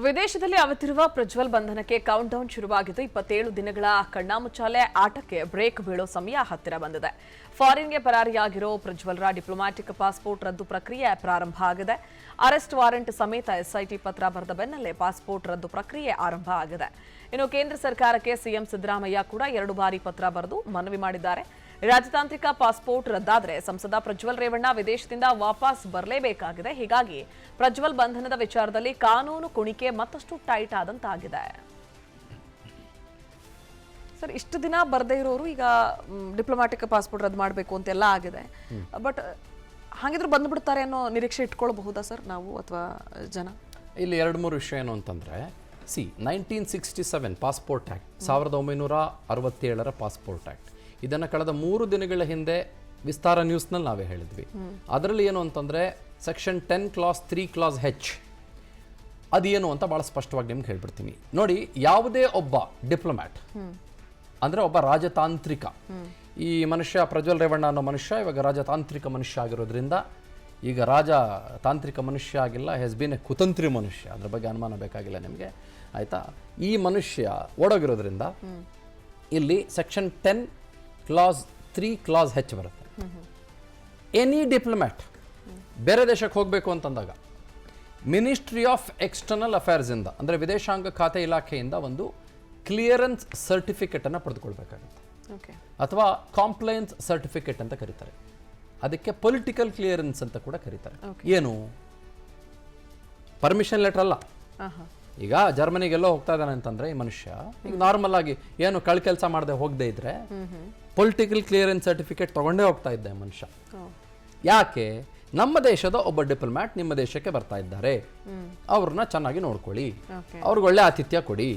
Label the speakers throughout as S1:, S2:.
S1: ವಿದೇಶದಲ್ಲಿ ಅವತಿರುವ ಪ್ರಜ್ವಲ್ ಬಂಧನಕ್ಕೆ count down ಶುರುವಾಗಿದ್ದು 27 ದಿನಗಳ ಕಣ್ಣಾಮುಚ್ಚಾಲೆ ಆಟಕ್ಕೆ ಬ್ರೇಕ್ ಬೀಳೋ ಸಮಯ ಹತ್ತಿರ ಬಂದಿದೆ. ಫಾರಿನ್ಗೆ ಪರಾರಿಯಾಗಿರೋ ಪ್ರಜ್ವಲ್ರ ಡಿಪ್ಲೊಮ್ಯಾಟಿಕ್ ಪಾಸ್ಪೋರ್ಟ್ ರದ್ದು ಪ್ರಕ್ರಿಯೆ ಪ್ರಾರಂಭ ಆಗಿದೆ. ಅರೆಸ್ಟ್ ವಾರೆಂಟ್ ಸಮೇತ ಎಸ್ಐಟಿ ಪತ್ರ ಬರೆದ ಬೆನ್ನಲ್ಲೇ ಪಾಸ್ಪೋರ್ಟ್ ರದ್ದು ಪ್ರಕ್ರಿಯೆ ಆರಂಭ ಆಗಿದೆ. ಇನ್ನು ಕೇಂದ್ರ ಸರ್ಕಾರಕ್ಕೆ ಸಿಎಂ ಸಿದ್ದರಾಮಯ್ಯ ಕೂಡ 2 ಬಾರಿ ಪತ್ರ ಬರೆದು ಮನವಿ ಮಾಡಿದ್ದಾರೆ. ರಾಜತಾಂತ್ರಿಕ ಪಾಸ್ಪೋರ್ಟ್ ರದ್ದಾದರೆ ಸಂಸದ ಪ್ರಜ್ವಲ್ ರೇವಣ್ಣ ವಿದೇಶದಿಂದ ವಾಪಸ್ ಬರಲೇಬೇಕಾಗಿದೆ. ಹೀಗಾಗಿ ಪ್ರಜ್ವಲ್ ಬಂಧನದ ವಿಚಾರದಲ್ಲಿ ಕಾನೂನು ಕುಣಿಕೆ ಮತ್ತಷ್ಟು ಟೈಟ್ ಆದಂತಾಗಿದೆ. ಸರ್, ಇಷ್ಟು ದಿನ ಬರದೇ ಇರೋರು ಈಗ ಡಿಪ್ಲೊಮ್ಯಾಟಿಕ್ ಪಾಸ್ಪೋರ್ಟ್ ರದ್ದು ಮಾಡಬೇಕು ಅಂತೆಲ್ಲ ಆಗಿದೆ. ಬಟ್ ಹಾಗಿದ್ರು ಬಂದ್ಬಿಡ್ತಾರೆ ಅನ್ನೋ ನಿರೀಕ್ಷೆ ಇಟ್ಕೊಳ್ಬಹುದಾ ಸರ್ ನಾವು ಅಥವಾ ಜನ?
S2: ಇಲ್ಲಿ 2-3 ವಿಷಯ ಏನು ಅಂತಂದರೆ, 1967 ಪಾಸ್ಪೋರ್ಟ್ ಆ್ಯಕ್ಟ್, 1967ರ ಪಾಸ್ಪೋರ್ಟ್ ಆ್ಯಕ್ಟ್, ಇದನ್ನು ಕಳೆದ 3 ದಿನಗಳ ಹಿಂದೆ ವಿಸ್ತಾರ ನ್ಯೂಸ್ನಲ್ಲಿ ನಾವೇ ಹೇಳಿದ್ವಿ. ಅದರಲ್ಲಿ ಏನು ಅಂತಂದರೆ ಸೆಕ್ಷನ್ 10 ಕ್ಲಾಸ್ 3 ಕ್ಲಾಸ್ H ಅದೇನು ಅಂತ ಭಾಳ ಸ್ಪಷ್ಟವಾಗಿ ನಿಮ್ಗೆ ಹೇಳ್ಬಿಡ್ತೀನಿ. ನೋಡಿ, ಯಾವುದೇ ಒಬ್ಬ ಡಿಪ್ಲೊಮ್ಯಾಟ್ ಅಂದರೆ ಒಬ್ಬ ರಾಜತಾಂತ್ರಿಕ, ಈ ಮನುಷ್ಯ ಪ್ರಜ್ವಲ್ ರೇವಣ್ಣ ಅನ್ನೋ ಮನುಷ್ಯ ಇವಾಗ ರಾಜತಾಂತ್ರಿಕ ಮನುಷ್ಯ ಆಗಿರೋದ್ರಿಂದ, ಈಗ ರಾಜತಾಂತ್ರಿಕ ಮನುಷ್ಯ ಆಗಿಲ್ಲ, ಹ್ಯಾಸ್ ಬೀನ್ ಎ ಕುತಂತ್ರಿ ಮನುಷ್ಯ, ಅದ್ರ ಬಗ್ಗೆ ಅನುಮಾನ ಬೇಕಾಗಿಲ್ಲ ನಿಮಗೆ, ಆಯಿತಾ? ಈ ಮನುಷ್ಯ ಓಡೋಗಿರೋದ್ರಿಂದ ಇಲ್ಲಿ ಸೆಕ್ಷನ್ 10 ಕ್ಲಾಸ್ 3 ಕ್ಲಾಸ್ H ಬರುತ್ತೆ. ಎನಿ ಡಿಪ್ಲೊಮ್ಯಾಟ್ ಬೇರೆ ದೇಶಕ್ಕೆ ಹೋಗಬೇಕು ಅಂತಂದಾಗ ಮಿನಿಸ್ಟ್ರಿ ಆಫ್ ಎಕ್ಸ್ಟರ್ನಲ್ ಅಫೇರ್ಸಿಂದ, ಅಂದರೆ ವಿದೇಶಾಂಗ ಖಾತೆ ಇಲಾಖೆಯಿಂದ ಒಂದು ಕ್ಲಿಯರೆನ್ಸ್ ಸರ್ಟಿಫಿಕೇಟನ್ನು ಪಡೆದುಕೊಳ್ಬೇಕಾಗುತ್ತೆ, ಅಥವಾ ಕಾಂಪ್ಲೈನ್ಸ್ ಸರ್ಟಿಫಿಕೇಟ್ ಅಂತ ಕರೀತಾರೆ. ಅದಕ್ಕೆ ಪೊಲಿಟಿಕಲ್ ಕ್ಲಿಯರೆನ್ಸ್ ಅಂತ ಕೂಡ ಕರೀತಾರೆ. ಏನು ಪರ್ಮಿಷನ್ ಲೆಟರ್ ಅಲ್ಲ. ಈಗ ಜರ್ಮನಿಗೆಲ್ಲೋ ಹೋಗ್ತಾ ಇದ್ದಾನೆ ಅಂತಂದ್ರೆ ಈ ಮನುಷ್ಯ, ಈಗ ನಾರ್ಮಲ್ ಆಗಿ ಏನು ಕೆಲಸ ಮಾಡದೆ ಹೋಗದೆ ಇದ್ರೆ ಪೊಲಿಟಿಕಲ್ ಕ್ಲಿಯರೆನ್ಸ್ ಸರ್ಟಿಫಿಕೇಟ್ ತಗೊಂಡೇ ಹೋಗ್ತಾ ಇದ್ದ ಮನುಷ್ಯ. ಯಾಕೆ? ನಮ್ಮ ದೇಶದ ಒಬ್ಬ ಡಿಪ್ಲೊಮ್ಯಾಟ್ ನಿಮ್ಮ ದೇಶಕ್ಕೆ ಬರ್ತಾ ಇದ್ದಾರೆ, ಅವ್ರನ್ನ ಚೆನ್ನಾಗಿ ನೋಡ್ಕೊಳ್ಳಿ, ಅವ್ರಿಗೆ ಒಳ್ಳೆ ಆತಿಥ್ಯ ಕೊಡಿ,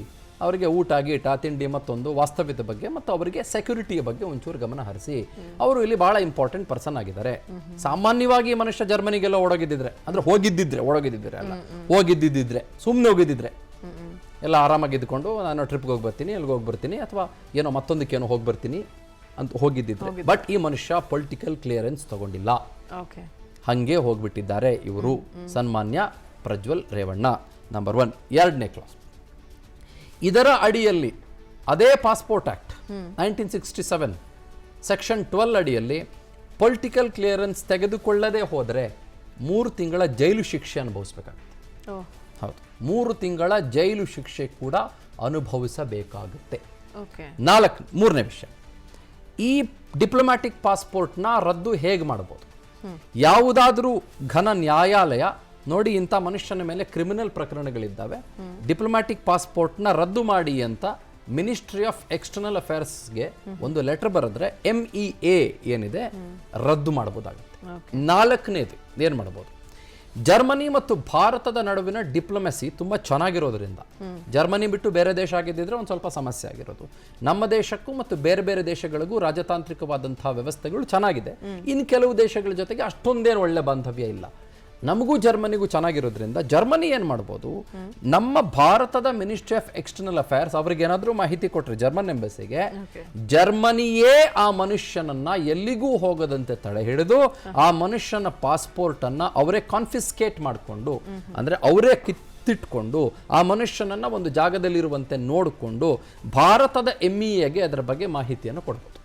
S2: ಅವರಿಗೆ ಊಟ ಗೀಟ ತಿಂಡಿ ಮತ್ತೊಂದು ವಾಸ್ತವ್ಯದ ಬಗ್ಗೆ ಮತ್ತು ಅವರಿಗೆ ಸೆಕ್ಯೂರಿಟಿಯ ಬಗ್ಗೆ ಒಂಚೂರು ಗಮನ ಹರಿಸಿ. ಅವರು ಇಲ್ಲಿ ಬಹಳ ಇಂಪಾರ್ಟೆಂಟ್ ಪರ್ಸನ್ ಆಗಿದ್ದಾರೆ. ಸಾಮಾನ್ಯವಾಗಿ ಮನುಷ್ಯ ಜರ್ಮನಿಗೆಲ್ಲ ಓಡೋಗಿದ್ದಿದ್ರೆ, ಅಂದ್ರೆ ಹೋಗಿದ್ದಿದ್ರೆ ಸುಮ್ಮನೆ ಹೋಗಿದ್ದಿದ್ರೆ ಎಲ್ಲ ಆರಾಮಾಗಿ ಇದ್ಕೊಂಡು ನಾನು ಟ್ರಿಪ್ಗೆ ಹೋಗಿ ಬರ್ತೀನಿ, ಎಲ್ಲಿಗೆ ಹೋಗಿ ಬರ್ತೀನಿ, ಅಥವಾ ಏನೋ ಮತ್ತೊಂದಕ್ಕೇನೋ ಹೋಗಿ ಬರ್ತೀನಿ ಅಂತ ಹೋಗಿದ್ದಿದ್ರೆ. ಬಟ್ ಈ ಮನುಷ್ಯ ಪೊಲಿಟಿಕಲ್ ಕ್ಲಿಯರೆನ್ಸ್ ತಗೊಂಡಿಲ್ಲ, ಹಂಗೆ ಹೋಗ್ಬಿಟ್ಟಿದ್ದಾರೆ ಇವರು, ಸನ್ಮಾನ್ಯ ಪ್ರಜ್ವಲ್ ರೇವಣ್ಣ. ನಂಬರ್ 1. 2ನೇ ಕ್ಲಾಸ್, ಇದರ ಅಡಿಯಲ್ಲಿ ಅದೇ ಪಾಸ್ಪೋರ್ಟ್ ಆ್ಯಕ್ಟ್ 1967 ಸೆಕ್ಷನ್ 12 ಅಡಿಯಲ್ಲಿ ಪೊಲಿಟಿಕಲ್ ಕ್ಲಿಯರೆನ್ಸ್ ತೆಗೆದುಕೊಳ್ಳದೆ ಹೋದರೆ 3 ತಿಂಗಳ ಜೈಲು ಶಿಕ್ಷೆ ಅನುಭವಿಸಬೇಕಾಗುತ್ತೆ. ಹೌದು, 3 ತಿಂಗಳ ಜೈಲು ಶಿಕ್ಷೆ ಕೂಡ ಅನುಭವಿಸಬೇಕಾಗುತ್ತೆ. 3ನೇ ವಿಷಯ, ಈ ಡಿಪ್ಲೊಮ್ಯಾಟಿಕ್ ಪಾಸ್ಪೋರ್ಟ್ನ ರದ್ದು ಹೇಗೆ ಮಾಡಬಹುದು? ಯಾವುದಾದ್ರೂ ಘನ ನ್ಯಾಯಾಲಯ ನೋಡಿ, ಇಂಥ ಮನುಷ್ಯನ ಮೇಲೆ ಕ್ರಿಮಿನಲ್ ಪ್ರಕರಣಗಳಿದ್ದಾವೆ, ಡಿಪ್ಲೊಮ್ಯಾಟಿಕ್ ಪಾಸ್ಪೋರ್ಟ್ನ ರದ್ದು ಮಾಡಿ ಅಂತ ಮಿನಿಸ್ಟ್ರಿ ಆಫ್ ಎಕ್ಸ್ಟರ್ನಲ್ ಅಫೇರ್ಸ್ಗೆ ಒಂದು ಲೆಟರ್ ಬರೆದ್ರೆ MEA ಏನಿದೆ ರದ್ದು ಮಾಡಬಹುದಾಗುತ್ತೆ. 4ನೇದು ಏನು ಮಾಡಬಹುದು? ಜರ್ಮನಿ ಮತ್ತು ಭಾರತದ ನಡುವಿನ ಡಿಪ್ಲೊಮೆಸಿ ತುಂಬಾ ಚೆನ್ನಾಗಿರೋದ್ರಿಂದ, ಜರ್ಮನಿ ಬಿಟ್ಟು ಬೇರೆ ದೇಶ ಆಗಿದ್ದಿದ್ರೆ ಒಂದು ಸ್ವಲ್ಪ ಸಮಸ್ಯೆ ಆಗಿರೋದು. ನಮ್ಮ ದೇಶಕ್ಕೂ ಮತ್ತು ಬೇರೆ ಬೇರೆ ದೇಶಗಳಿಗೂ ರಾಜತಾಂತ್ರಿಕವಾದಂತಹ ವ್ಯವಸ್ಥೆಗಳು ಚೆನ್ನಾಗಿದೆ. ಇನ್ನು ಕೆಲವು ದೇಶಗಳ ಜೊತೆಗೆ ಅಷ್ಟೊಂದೇನು ಒಳ್ಳೆ ಬಾಂಧವ್ಯ ಇಲ್ಲ. ನಮಗೂ ಜರ್ಮನಿಗೂ ಚೆನ್ನಾಗಿರೋದ್ರಿಂದ ಜರ್ಮನಿ ಏನು ಮಾಡ್ಬೋದು, ನಮ್ಮ ಭಾರತದ ಮಿನಿಸ್ಟ್ರಿ ಆಫ್ ಎಕ್ಸ್ಟರ್ನಲ್ ಅಫೇರ್ಸ್ ಅವ್ರಿಗೆ ಏನಾದರೂ ಮಾಹಿತಿ ಕೊಟ್ಟರೆ ಜರ್ಮನ್ ಎಂಬಸಿಗೆ, ಜರ್ಮನಿಯೇ ಆ ಮನುಷ್ಯನನ್ನ ಎಲ್ಲಿಗೂ ಹೋಗದಂತೆ ತಡೆ ಹಿಡಿದು ಆ ಮನುಷ್ಯನ ಪಾಸ್ಪೋರ್ಟ್ ಅನ್ನ ಅವರೇ ಕಾನ್ಫಿಸ್ಕೇಟ್ ಮಾಡಿಕೊಂಡು, ಅಂದ್ರೆ ಅವರೇ ಕಿತ್ತಿಟ್ಕೊಂಡು ಆ ಮನುಷ್ಯನನ್ನ ಒಂದು ಜಾಗದಲ್ಲಿರುವಂತೆ ನೋಡಿಕೊಂಡು ಭಾರತದ MEAಗೆ ಅದರ ಬಗ್ಗೆ ಮಾಹಿತಿಯನ್ನು ಕೊಡ್ಬೋದು.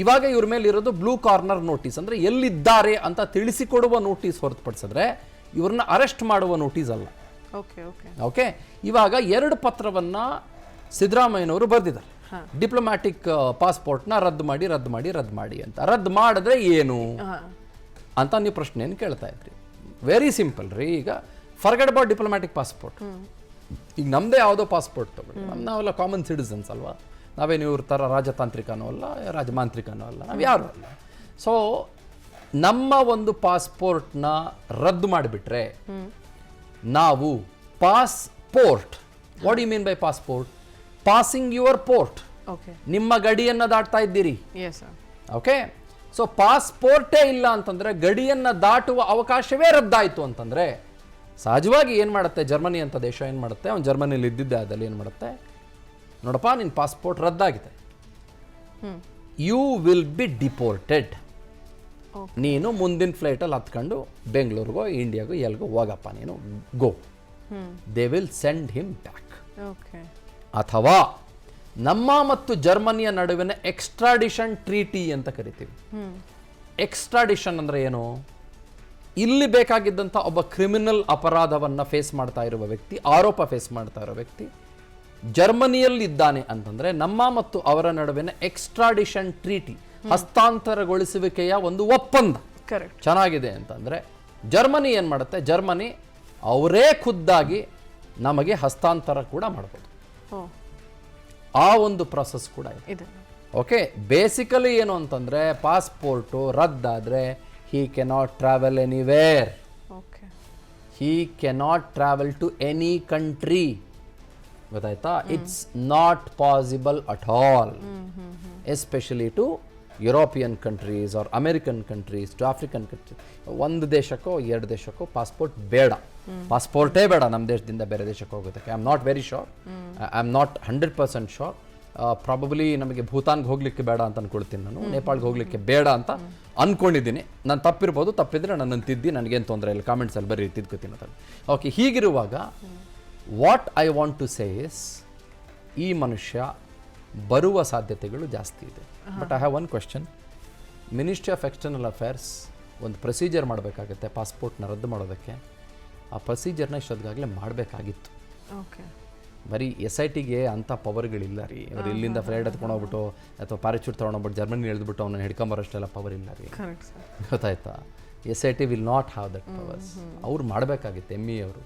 S2: ಇವಾಗ ಇವ್ರ ಮೇಲೆ ಇರೋದು ಬ್ಲೂ ಕಾರ್ನರ್ ನೋಟಿಸ್, ಅಂದ್ರೆ ಎಲ್ಲಿದ್ದಾರೆ ಅಂತ ತಿಳಿಸಿಕೊಡುವ ನೋಟಿಸ್ ಹೊರತುಪಡಿಸಿದ್ರೆ ಇವ್ರನ್ನ ಅರೆಸ್ಟ್ ಮಾಡುವ ನೋಟಿಸ್ ಅಲ್ಲ. ಓಕೆ, ಇವಾಗ 2 ಪತ್ರವನ್ನ ಸಿದ್ದರಾಮಯ್ಯನವರು ಬರೆದಿದ್ದಾರೆ, ಡಿಪ್ಲೊಮ್ಯಾಟಿಕ್ ಪಾಸ್ಪೋರ್ಟ್ನ ರದ್ದು ಮಾಡಿ ಅಂತ. ರದ್ದು ಮಾಡಿದ್ರೆ ಏನು ಅಂತ ನೀವು ಪ್ರಶ್ನೆಯನ್ನು ಕೇಳ್ತಾ ಇದ್ರಿ. ವೆರಿ ಸಿಂಪಲ್ ರೀ. ಈಗ ಫರ್ಗೆಟ್ ಅಬೌಟ್ ಡಿಪ್ಲೊಮ್ಯಾಟಿಕ್ ಪಾಸ್ಪೋರ್ಟ್. ಈಗ ನಮ್ದೇ ಯಾವುದೋ ಪಾಸ್ಪೋರ್ಟ್ ತಗೊಳ್ಳಿ, ನಾವೆಲ್ಲ ಕಾಮನ್ ಸಿಟಿಸನ್ಸ್ ಅಲ್ವಾ, ನಾವೇನು ಇವ್ರ ಥರ ರಾಜತಾಂತ್ರಿಕನೂ ಅಲ್ಲ, ರಾಜಮಾಂತ್ರಿಕನೂ ಅಲ್ಲ, ನಾವು ಯಾರು ಅಲ್ಲ. ಸೊ ನಮ್ಮ ಒಂದು ಪಾಸ್ಪೋರ್ಟ್ನ ರದ್ದು ಮಾಡಿಬಿಟ್ರೆ ನಾವು passport, what you mean by passport? Passing your port, ನಿಮ್ಮ ಗಡಿಯನ್ನು ದಾಟ್ತಾ ಇದ್ದೀರಿ. ಓಕೆ, ಸೊ ಪಾಸ್ಪೋರ್ಟೇ ಇಲ್ಲ ಅಂತಂದ್ರೆ, ಗಡಿಯನ್ನು ದಾಟುವ ಅವಕಾಶವೇ ರದ್ದಾಯಿತು ಅಂತಂದ್ರೆ, ಸಹಜವಾಗಿ ಏನು ಮಾಡುತ್ತೆ ಜರ್ಮನಿ ಅಂತ ದೇಶ ಏನು ಮಾಡುತ್ತೆ, ಅವ್ನು ಜರ್ಮನಿಯಲ್ಲಿ ಇದ್ದಿದ್ದೆ ಅದಲ್ಲಿ ಏನು ಮಾಡುತ್ತೆ, ನೋಡಪ್ಪ ನಿನ್ನ ಪಾಸ್ಪೋರ್ಟ್ ರದ್ದಾಗಿದೆ, ಯು ವಿಲ್ ಬಿ ಡಿಪೋರ್ಟೆಡ್, ನೀನು ಮುಂದಿನ ಫ್ಲೈಟಲ್ಲಿ ಹತ್ಕೊಂಡು ಬೆಂಗಳೂರಿಗೋ ಇಂಡಿಯಾಗೋ ಎಲ್ಗೋ ಹೋಗಪ್ಪ, ನೀನು go they will send him back.
S1: Okay.
S2: ಅಥವಾ ನಮ್ಮ ಮತ್ತು ಜರ್ಮನಿಯ ನಡುವಿನ ಎಕ್ಸ್ಟ್ರಾಡಿಷನ್ ಟ್ರೀಟಿ ಅಂತ ಕರಿತೀವಿ. ಎಕ್ಸ್ಟ್ರಾಡಿಷನ್ ಅಂದ್ರೆ ಏನು? ಇಲ್ಲಿ ಬೇಕಾಗಿದ್ದಂಥ ಒಬ್ಬ ಕ್ರಿಮಿನಲ್ ಅಪರಾಧವನ್ನ ಫೇಸ್ ಮಾಡ್ತಾ ಇರುವ ವ್ಯಕ್ತಿ, ಆರೋಪ ಫೇಸ್ ಮಾಡ್ತಾ ಇರೋ ವ್ಯಕ್ತಿ ಜರ್ಮನಿಯಲ್ಲಿ ಇದ್ದಾನೆ ಅಂತಂದ್ರೆ ನಮ್ಮ ಮತ್ತು ಅವರ ನಡುವಿನ ಎಕ್ಸ್ಟ್ರಾಡಿಷನ್ ಟ್ರೀಟಿ, ಹಸ್ತಾಂತರಗೊಳಿಸುವಿಕೆಯ ಒಂದು ಒಪ್ಪಂದ ಚೆನ್ನಾಗಿದೆ ಅಂತಂದ್ರೆ ಜರ್ಮನಿ ಏನ್ ಮಾಡುತ್ತೆ, ಜರ್ಮನಿ ಅವರೇ ಖುದ್ದಾಗಿ ನಮಗೆ ಹಸ್ತಾಂತರ ಕೂಡ ಮಾಡಬಹುದು. ಆ ಒಂದು ಪ್ರಾಸೆಸ್ ಕೂಡ ಇದೆ. ಓಕೆ, ಬೇಸಿಕಲಿ ಏನು ಅಂತಂದ್ರೆ passport ರದ್ದಾದ್ರೆ he cannot travel anywhere.
S1: Okay.
S2: He cannot travel to any country. ಗೊತ್ತಾಯ್ತಾ? It's not possible at all. Especially to European countries or American countries, to African countries. ಒಂದು ದೇಶಕ್ಕೋ ಎರಡು ದೇಶಕ್ಕೋ ಪಾಸ್ಪೋರ್ಟ್ ಬೇಡ, ಪಾಸ್ಪೋರ್ಟೇ ಬೇಡ ನಮ್ಮ ದೇಶದಿಂದ ಬೇರೆ ದೇಶಕ್ಕೆ ಹೋಗೋದಕ್ಕೆ. I am not very sure, I am not 100% sure. Probably ನಮಗೆ ಭೂತಾನ್ಗೆ ಹೋಗ್ಲಿಕ್ಕೆ ಬೇಡ ಅಂತ ಅನ್ಕೊಳ್ತೀನಿ, ನಾನು ನೇಪಾಳ್ಗೆ ಹೋಗ್ಲಿಕ್ಕೆ ಬೇಡ ಅಂತ ಅನ್ಕೊಂಡಿದ್ದೀನಿ. ನಾನು ತಪ್ಪಿರ್ಬೋದು, ತಪ್ಪಿದ್ರೆ ನನ್ನನ್ನು ತಿದ್ದಿ, ನನಗೇನು ತೊಂದರೆ ಇಲ್ಲ, ಕಾಮೆಂಟ್ಸಲ್ಲಿ ಬರೀ ತಿದ್ಕೋತೀನಿ ಅಂತ. ಓಕೆ, ಹೀಗಿರುವಾಗ what I want to say is, ಈ ಮನುಷ್ಯ ಬರುವ ಸಾಧ್ಯತೆಗಳು ಜಾಸ್ತಿ ಇದೆ. But I have one question. Ministry of external affairs ಒಂದು ಪ್ರೊಸೀಜರ್ ಮಾಡಬೇಕಾಗುತ್ತೆ ಪಾಸ್ಪೋರ್ಟ್ನ ರದ್ದು ಮಾಡೋದಕ್ಕೆ. ಆ ಪ್ರೊಸೀಜರ್ನ ಇಷ್ಟೊತ್ತಿಗಾಗಲೇ ಮಾಡಬೇಕಾಗಿತ್ತು.
S1: ಓಕೆ,
S2: ಬರೀ SITಗೆ ಅಂಥ ಪವರ್ಗಳಿಲ್ಲ ರೀ. ಅವ್ರು ಇಲ್ಲಿಂದ ಫ್ಲೈಟ್ ಎತ್ಕೊಂಡು ಹೋಗ್ಬಿಟ್ಟು ಅಥವಾ ಪ್ಯಾರಾಚೂಟ್ ತೊಗೊಂಡೋಗ್ಬಿಟ್ಟು ಜರ್ಮನಿ ಎಳೆದ್ಬಿಟ್ಟು ಅವನ್ನ ಹಿಡ್ಕೊಂಬರೋಷ್ಟೆಲ್ಲ ಪವರ್ ಇಲ್ಲ ರೀ. ಗೊತ್ತಾಯ್ತಾ? SIT will not have that powers. ಅವ್ರು ಮಾಡಬೇಕಾಗಿತ್ತು. ME ಅವರು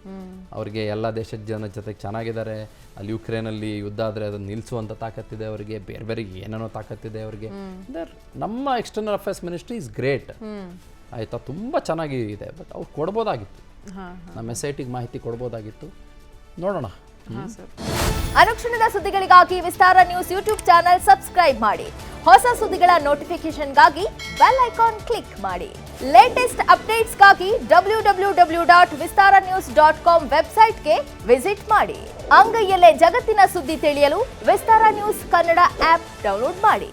S2: ಅವ್ರಿಗೆ ಎಲ್ಲ ದೇಶದ ಜನ ಜೊತೆಗೆ ಚೆನ್ನಾಗಿದ್ದಾರೆ, ಅಲ್ಲಿ ಯುಕ್ರೇನಲ್ಲಿ ಯುದ್ಧ ಆದರೆ ಅದನ್ನು ನಿಲ್ಲಿಸುವಂಥ ತಾಕತ್ತಿದೆ ಅವರಿಗೆ, ಬೇರೆ ಬೇರೆ ಏನೇನೋ ತಾಕತ್ತಿದೆ ಅವರಿಗೆ. ನಮ್ಮ external affairs ministry is great, ಆಯಿತಾ, ತುಂಬ ಚೆನ್ನಾಗಿ ಇದೆ. ಬಟ್ ಅವ್ರು ಕೊಡ್ಬೋದಾಗಿತ್ತು, ನಮ್ಮ SITಗೆ ಮಾಹಿತಿ ಕೊಡ್ಬೋದಾಗಿತ್ತು. ನೋಡೋಣ.
S3: ಅನುಕ್ಷಣದ ಸುದ್ದಿಗಳಿಗಾಗಿ ವಿಸ್ತಾರ ನ್ಯೂಸ್ ಯೂಟ್ಯೂಬ್ ಚಾನೆಲ್ ಸಬ್ಸ್ಕ್ರೈಬ್ ಮಾಡಿ. ಹೊಸ ಸುದ್ದಿಗಳ ನೋಟಿಫಿಕೇಶನ್ಗಾಗಿ ಬೆಲ್ ಐಕಾನ್ ಕ್ಲಿಕ್ ಮಾಡಿ. ಲೇಟೆಸ್ಟ್ ಅಪ್ಡೇಟ್ಸ್ಗಾಗಿ www.vistaranews.com ವೆಬ್ಸೈಟ್ಗೆ ವಿಸಿಟ್ ಮಾಡಿ. ಅಂಗೈಯಲ್ಲೇ ಜಗತ್ತಿನ ಸುದ್ದಿ ತಿಳಿಯಲು ವಿಸ್ತಾರ ನ್ಯೂಸ್ ಕನ್ನಡ ಆಪ್ ಡೌನ್ಲೋಡ್ ಮಾಡಿ.